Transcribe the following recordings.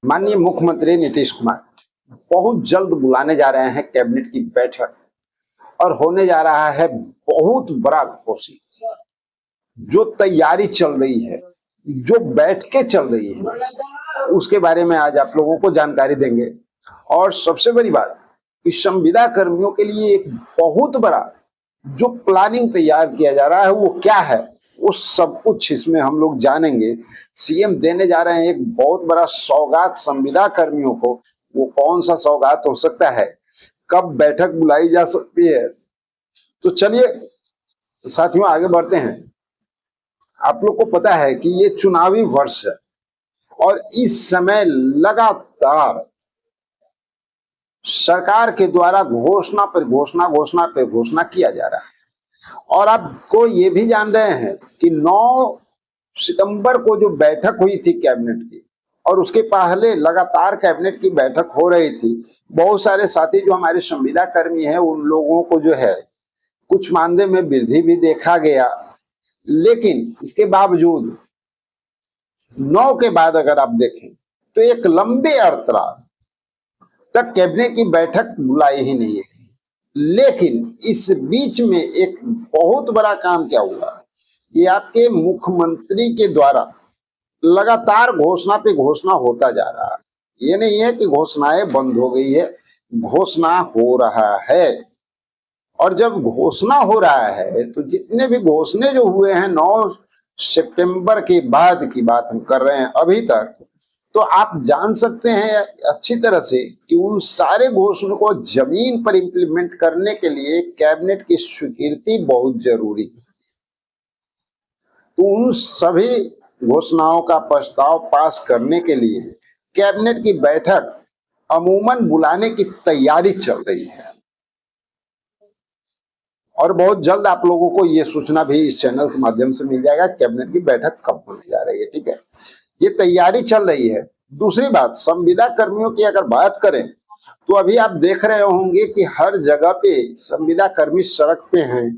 माननीय मुख्यमंत्री नीतीश कुमार बहुत जल्द बुलाने जा रहे हैं कैबिनेट की बैठक और होने जा रहा है बहुत बड़ा घोषणा। जो तैयारी चल रही है, जो बैठकें चल रही है, उसके बारे में आज आप लोगों को जानकारी देंगे। और सबसे बड़ी बात कि संविदा कर्मियों के लिए एक बहुत बड़ा जो प्लानिंग तैयार किया जा रहा है वो क्या है, वो सब कुछ इसमें हम लोग जानेंगे। सीएम देने जा रहे हैं एक बहुत बड़ा सौगात संविदा कर्मियों को। वो कौन सा सौगात हो सकता है, कब बैठक बुलाई जा सकती है, तो चलिए साथियों आगे बढ़ते हैं। आप लोग को पता है कि ये चुनावी वर्ष है और इस समय लगातार सरकार के द्वारा घोषणा पर घोषणा, घोषणा पे घोषणा किया जा रहा है। और आपको ये भी जान रहे हैं कि 9 सितंबर को जो बैठक हुई थी कैबिनेट की, और उसके पहले लगातार कैबिनेट की बैठक हो रही थी। बहुत सारे साथी जो हमारे संविदा कर्मी हैं उन लोगों को जो है कुछ मानदेय में वृद्धि भी देखा गया, लेकिन इसके बावजूद 9 के बाद अगर आप देखें तो एक लंबे अरतरा तक कैबिनेट की बैठक बुलाई ही नहीं है। लेकिन इस बीच में एक बहुत बड़ा काम क्या हुआ कि आपके मुख्यमंत्री के द्वारा लगातार घोषणा पे घोषणा होता जा रहा है। ये नहीं है कि घोषणाएं बंद हो गई है, घोषणा हो रहा है। और जब घोषणा हो रहा है तो जितने भी घोषणे जो हुए हैं 9 सितंबर के बाद की बात हम कर रहे हैं अभी तक, तो आप जान सकते हैं अच्छी तरह से कि उन सारे घोषणाओं को जमीन पर इंप्लीमेंट करने के लिए कैबिनेट की स्वीकृति बहुत जरूरी है। तो उन सभी घोषणाओं का प्रस्ताव पास करने के लिए कैबिनेट की बैठक अमूमन बुलाने की तैयारी चल रही है। और बहुत जल्द आप लोगों को ये सूचना भी इस चैनल के माध्यम से मिल जाएगा कैबिनेट की बैठक कब होने जा रही है। ठीक है, ये तैयारी चल रही है। दूसरी बात, संविदा कर्मियों की अगर बात करें तो अभी आप देख रहे होंगे कि हर जगह पे संविदा कर्मी सड़क पे हैं,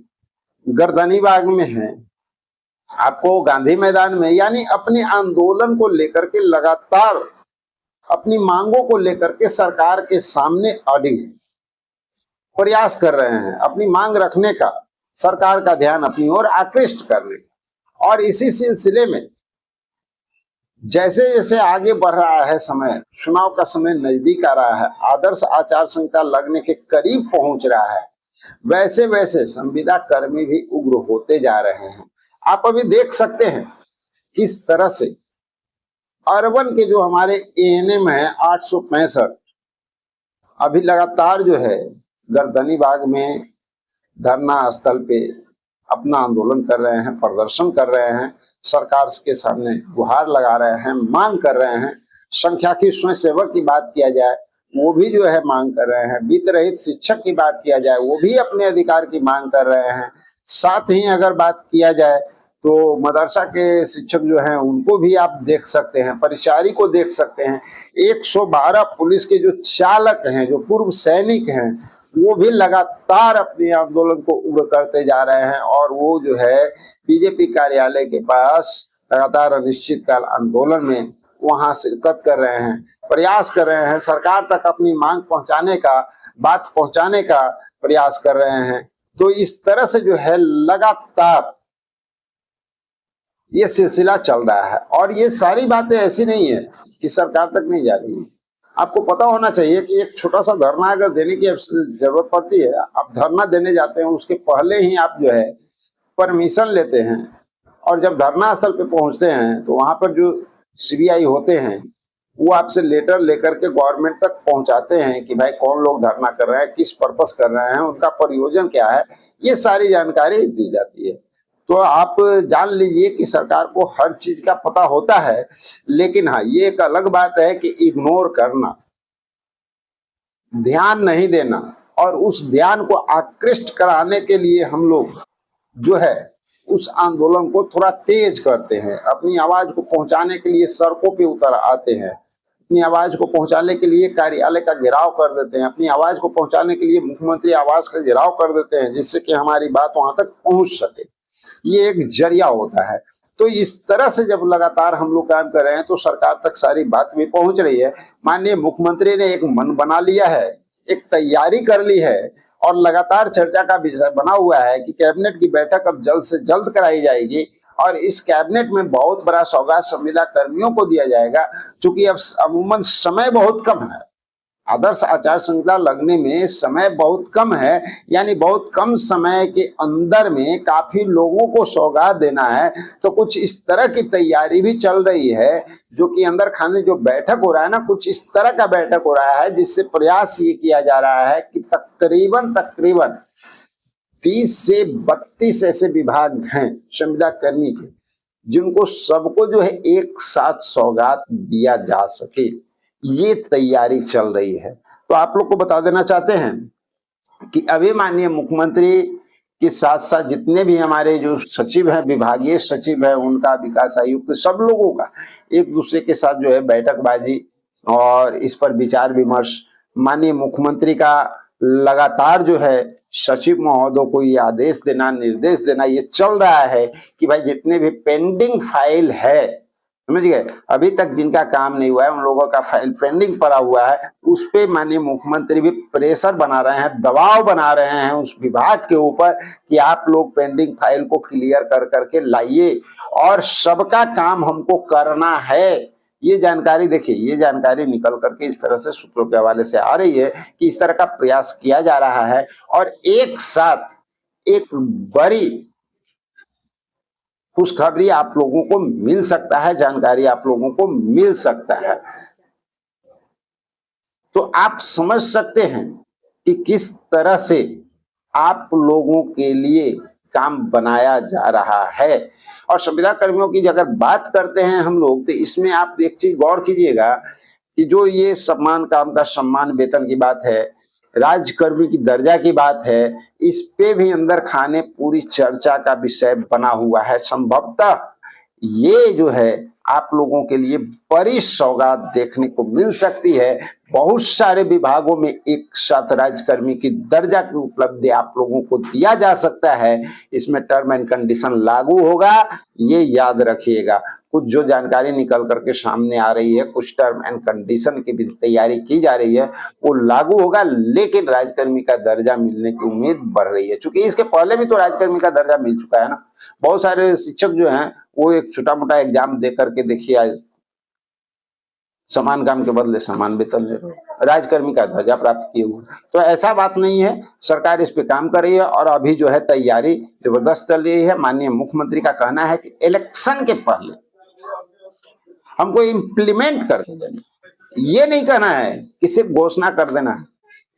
गर्दनीबाग में हैं, आपको गांधी मैदान में, यानी अपने आंदोलन को लेकर के लगातार अपनी मांगों को लेकर के सरकार के सामने अड़िग प्रयास कर रहे हैं, अपनी मांग रखने का, सरकार का ध्यान अपनी ओर आकृष्ट करने का। और इसी सिलसिले में जैसे जैसे आगे बढ़ रहा है समय, चुनाव का समय नजदीक आ रहा है, आदर्श आचार संहिता लगने के करीब पहुंच रहा है, वैसे वैसे संविदा कर्मी भी उग्र होते जा रहे हैं। आप अभी देख सकते हैं किस तरह से अर्बन के जो हमारे एएनएम है 865 अभी लगातार जो है गर्दनीबाग में धरना स्थल पे अपना आंदोलन कर रहे हैं, प्रदर्शन कर रहे हैं, सरकार के सामने गुहार लगा रहे हैं, मांग कर रहे हैं। संख्या की स्वयंसेवक की बात किया जाए वो भी जो है मांग कर रहे हैं, वित्त रहित शिक्षक की बात किया जाए वो भी अपने अधिकार की मांग कर रहे हैं। साथ ही अगर बात किया जाए तो मदरसा के शिक्षक जो हैं उनको भी आप देख सकते हैं, परिचारी को देख सकते हैं, 112 पुलिस के जो चालक हैं, जो पूर्व सैनिक हैं, वो भी लगातार अपने आंदोलन को उग्र करते जा रहे हैं। और वो जो है बीजेपी कार्यालय के पास लगातार अनिश्चितकाल आंदोलन में वहां शिरकत कर रहे हैं, प्रयास कर रहे हैं, सरकार तक अपनी मांग पहुंचाने का, बात पहुंचाने का प्रयास कर रहे हैं। तो इस तरह से जो है लगातार ये सिलसिला चल रहा है। और ये सारी बातें ऐसी नहीं है कि सरकार तक नहीं जा रही है। आपको पता होना चाहिए कि एक छोटा सा धरना अगर देने की जरूरत पड़ती है, आप धरना देने जाते हैं उसके पहले ही आप जो है परमिशन लेते हैं, और जब धरना स्थल पे पहुंचते हैं तो वहां पर जो सीबीआई होते हैं वो आपसे लेटर लेकर के गवर्नमेंट तक पहुंचाते हैं कि भाई कौन लोग धरना कर रहे हैं, किस पर्पस कर रहे हैं, उनका प्रयोजन क्या है, ये सारी जानकारी दी जाती है। तो आप जान लीजिए कि सरकार को हर चीज का पता होता है। लेकिन हाँ, ये एक अलग बात है कि इग्नोर करना, ध्यान नहीं देना, और उस ध्यान को आकृष्ट कराने के लिए हम लोग जो है उस आंदोलन को थोड़ा तेज करते हैं, अपनी आवाज को पहुंचाने के लिए सड़कों पे उतर आते हैं, अपनी आवाज को पहुंचाने के लिए कार्यालय का घेराव कर देते हैं, अपनी आवाज को पहुंचाने के लिए मुख्यमंत्री आवास का घेराव कर देते हैं, जिससे कि हमारी बात वहां तक पहुंच सके। ये एक जरिया होता है। तो इस तरह से जब लगातार हम लोग काम कर रहे हैं तो सरकार तक सारी बात भी पहुंच रही है। माननीय मुख्यमंत्री ने एक मन बना लिया है, एक तैयारी कर ली है और लगातार चर्चा का विषय बना हुआ है कि कैबिनेट की बैठक अब जल्द से जल्द कराई जाएगी और इस कैबिनेट में बहुत बड़ा सौगात संविदा कर्मियों को दिया जाएगा। क्योंकि अब अमूमन समय बहुत कम है, आदर्श आचार संहिता लगने में समय बहुत कम है, यानी बहुत कम समय के अंदर में काफी लोगों को सौगात देना है। तो कुछ इस तरह की तैयारी भी चल रही है, जो कि अंदर खाने जो बैठक हो रहा है ना, कुछ इस तरह का बैठक हो रहा है जिससे प्रयास ये किया जा रहा है कि तकरीबन 30 से 32 ऐसे विभाग हैं संविदा कर्मी के, जिनको सबको जो है एक साथ सौगात दिया जा सके, ये तैयारी चल रही है। तो आप लोग को बता देना चाहते हैं कि अभी माननीय मुख्यमंत्री के साथ साथ जितने भी हमारे जो सचिव हैं, विभागीय सचिव हैं, उनका विकास आयुक्त, सब लोगों का एक दूसरे के साथ जो है बैठकबाजी और इस पर विचार विमर्श, माननीय मुख्यमंत्री का लगातार जो है सचिव महोदय को ये आदेश देना, निर्देश देना, ये चल रहा है कि भाई जितने भी पेंडिंग फाइल है, समझ गए, अभी तक जिनका काम नहीं हुआ है, उन लोगों का फाइल पेंडिंग पड़ा हुआ है, उस पे माननीय मुख्यमंत्री भी प्रेशर बना रहे हैं, दबाव बना रहे हैं उस विभाग के ऊपर कि आप लोग पेंडिंग फाइल को क्लियर कर करके लाइए और सबका काम हमको करना है। ये जानकारी देखिए, ये जानकारी निकल करके इस तरह से सूत्रों के हवाले से आ रही है कि इस तरह का प्रयास किया जा रहा है और एक साथ एक बड़ी खुशखबरी आप लोगों को मिल सकता है, जानकारी आप लोगों को मिल सकता है। तो आप समझ सकते हैं कि किस तरह से आप लोगों के लिए काम बनाया जा रहा है। और संविदा कर्मियों की अगर बात करते हैं हम लोग, तो इसमें आप एक चीज गौर कीजिएगा कि जो ये सम्मान, काम का सम्मान, वेतन की बात है, राज्यकर्मी की दर्जा की बात है, इस पे भी अंदर खाने पूरी चर्चा का विषय बना हुआ है। संभवतः ये जो है आप लोगों के लिए बड़ी सौगात देखने को मिल सकती है। बहुत सारे विभागों में एक साथ राज्यकर्मी की दर्जा की उपलब्धि आप लोगों को दिया जा सकता है। इसमें टर्म एंड कंडीशन लागू होगा, ये याद रखिएगा। कुछ जो जानकारी निकल करके सामने आ रही है, कुछ टर्म एंड कंडीशन की भी तैयारी की जा रही है, वो लागू होगा, लेकिन राज्यकर्मी का दर्जा मिलने की उम्मीद बढ़ रही है। क्योंकि इसके पहले भी तो राज्यकर्मी का दर्जा मिल चुका है ना। बहुत सारे शिक्षक जो हैं वो एक छोटा मोटा एग्जाम दे करके देखिए, आज समान काम के बदले समान वेतन ले रहे हैं, राज्यकर्मी का दर्जा प्राप्त किए हुए। तो ऐसा बात नहीं है, सरकार इस पे काम कर रही है और अभी जो है तैयारी जबरदस्त चल रही है। माननीय मुख्यमंत्री का कहना है कि इलेक्शन के पहले हमको इम्प्लीमेंट कर देना, ये नहीं कहना है कि सिर्फ घोषणा कर देना है,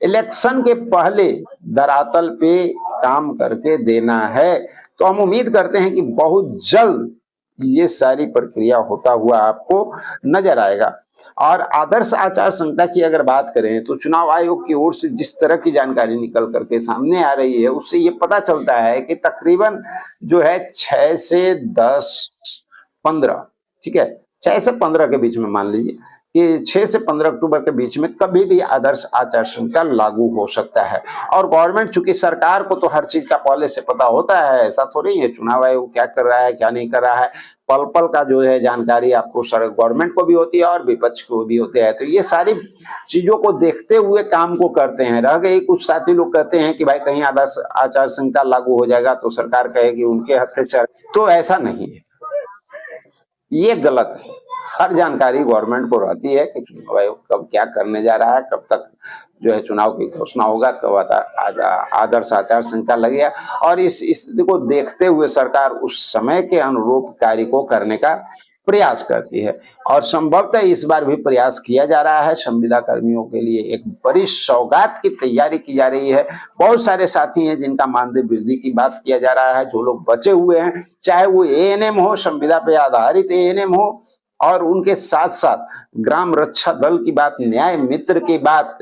इलेक्शन के पहले धरातल पे काम करके देना है। तो हम उम्मीद करते हैं कि बहुत जल्द ये सारी प्रक्रिया होता हुआ आपको नजर आएगा। और आदर्श आचार संहिता की अगर बात करें तो चुनाव आयोग की ओर से जिस तरह की जानकारी निकल करके सामने आ रही है, उससे ये पता चलता है कि तकरीबन जो है 6 से 10, 15, ठीक है, 6 से 15 के बीच में मान लीजिए कि 6 से 15 अक्टूबर के बीच में कभी भी आदर्श आचार संहिता लागू हो सकता है। और गवर्नमेंट, चूंकि सरकार को तो हर चीज का पहले से पता होता है, ऐसा थोड़ी है चुनाव आयोग क्या कर रहा है क्या नहीं कर रहा है, पल पल का जो है जानकारी आपको गवर्नमेंट को भी होती है और विपक्ष को भी होती है। तो ये सारी चीजों को देखते हुए काम को करते हैं। रह गई, कुछ साथी लोग कहते हैं कि भाई कहीं आदर्श आचार संहिता लागू हो जाएगा तो सरकार कहेगी उनके हत्याचार, तो ऐसा नहीं है, ये गलत है। हर जानकारी गवर्नमेंट को रहती है कि चुनाव आयोग कब क्या करने जा रहा है, कब तक जो है चुनाव की घोषणा होगा, कब आदर्श आचार संहिता लगेगा। और इस स्थिति को देखते हुए सरकार उस समय के अनुरूप कार्य को करने का प्रयास करती है। और संभवतः इस बार भी प्रयास किया जा रहा है। संविदा कर्मियों के लिए एक बड़ी सौगात की तैयारी की जा रही है। बहुत सारे साथी हैं जिनका मानदेय वृद्धि की बात किया जा रहा है। जो लोग बचे हुए हैं, चाहे वो एएनएम हो, संविदा पे आधारित एएनएम हो, और उनके साथ साथ ग्राम रक्षा दल की बात, न्याय मित्र की बात,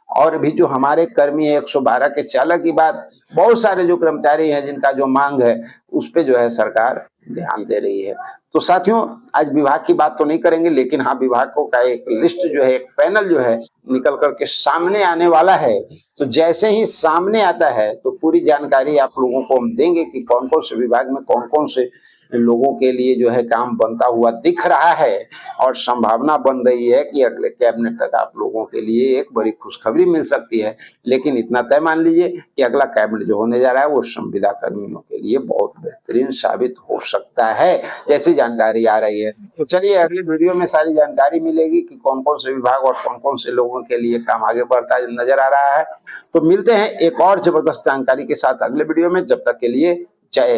और भी जो हमारे कर्मी है 112 के चालक की बात, बहुत सारे जो कर्मचारी हैं जिनका जो मांग है उस पे जो है सरकार ध्यान दे रही है। तो साथियों, आज विभाग की बात तो नहीं करेंगे, लेकिन हाँ, विभागों का एक लिस्ट जो है, एक पैनल जो है निकल करके सामने आने वाला है। तो जैसे ही सामने आता है तो पूरी जानकारी आप लोगों को हम देंगे कि कौन कौन से विभाग में कौन कौन से लोगों के लिए जो है काम बनता हुआ दिख रहा है और संभावना बन रही है कि अगले कैबिनेट तक आप लोगों के लिए एक बड़ी खुशखबरी मिल सकती है। लेकिन इतना तय मान लीजिए कि अगला कैबिनेट जो होने जा रहा है वो संविदा कर्मियों के लिए बहुत बेहतरीन साबित हो सकता है, जैसी जानकारी आ रही है। तो चलिए अगली वीडियो में सारी जानकारी मिलेगी कि कौन कौन से विभाग और कौन कौन से लोगों के लिए काम आगे बढ़ता नजर आ रहा है। तो मिलते हैं एक और जबरदस्त जानकारी के साथ अगले वीडियो में। जब तक के लिए जय